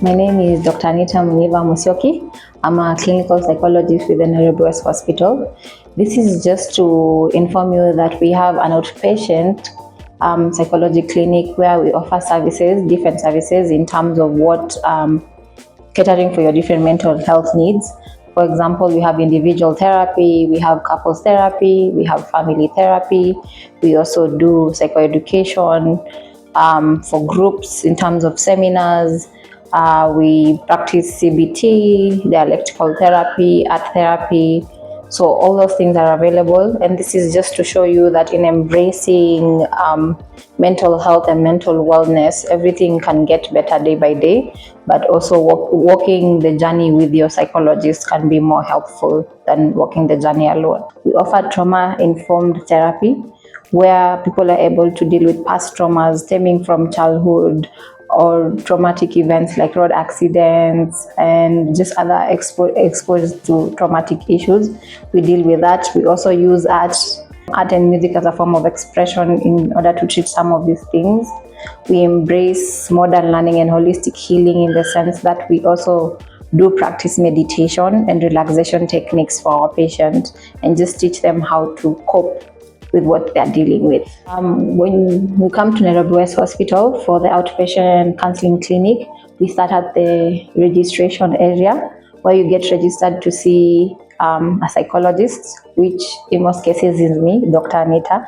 My name is Dr. Anita Muniva Musyoki. I'm a clinical psychologist with the Nairobi West Hospital. This is just to inform you that we have an outpatient psychology clinic where we offer services, different services in terms of what catering for your different mental health needs. For example, we have individual therapy, we have couples therapy, we have family therapy. We also do psychoeducation for groups in terms of seminars. We practice CBT, dialectical therapy, art therapy. So all those things are available, and this is just to show you that in embracing mental health and mental wellness, everything can get better day by day, but also walking the journey with your psychologist can be more helpful than walking the journey alone. We offer trauma-informed therapy, where people are able to deal with past traumas stemming from childhood or traumatic events like road accidents and just other exposed to traumatic issues. We deal with that. We also use art and music as a form of expression in order to treat some of these things. We embrace modern learning and holistic healing in the sense that we also do practice meditation and relaxation techniques for our patients and just teach them how to cope with what they're dealing with. When you come to Nairobi West Hospital for the outpatient counseling clinic, we start at the registration area where you get registered to see a psychologist, which in most cases is me, Dr. Anita.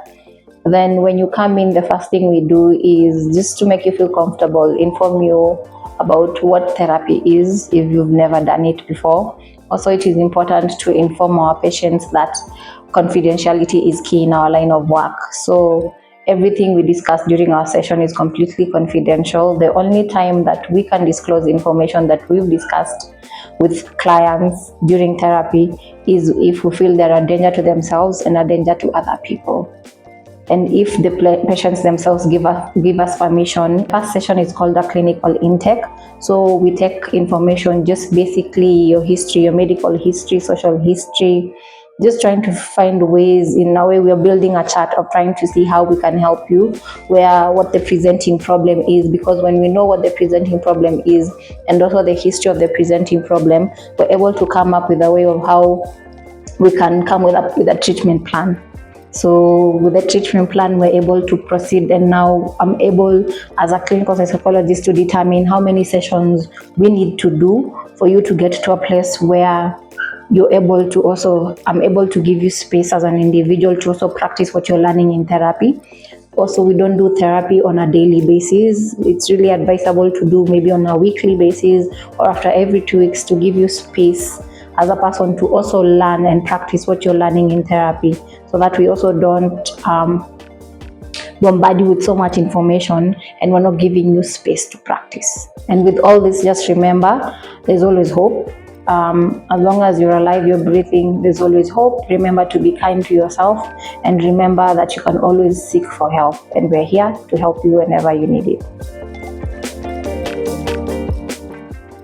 Then when you come in, the first thing we do is just to make you feel comfortable, inform you about what therapy is if you've never done it before. Also, it is important to inform our patients that confidentiality is key in our line of work. So everything we discuss during our session is completely confidential. The only time that we can disclose information that we've discussed with clients during therapy is if we feel they're a danger to themselves and a danger to other people. And if the patients themselves give us permission. First session is called a clinical intake. So we take information, just basically your history, your medical history, social history, just trying to find ways. In a way, we are building a chart of trying to see how we can help you, what the presenting problem is, because when we know what the presenting problem is and also the history of the presenting problem, we're able to come up with a way of how we can come with a treatment plan. So with the treatment plan, we're able to proceed, and now I'm able as a clinical psychologist to determine how many sessions we need to do for you to get to a place where you're able to also, I'm able to give you space as an individual to also practice what you're learning in therapy. Also, we don't do therapy on a daily basis. It's really advisable to do maybe on a weekly basis or after every 2 weeks to give you space as a person to also learn and practice what you're learning in therapy, so that we also don't bombard you with so much information and we're not giving you space to practice. And with all this, just remember, there's always hope. As long as you're alive, you're breathing, there's always hope. Remember to be kind to yourself, and remember that you can always seek for help, and we're here to help you whenever you need it.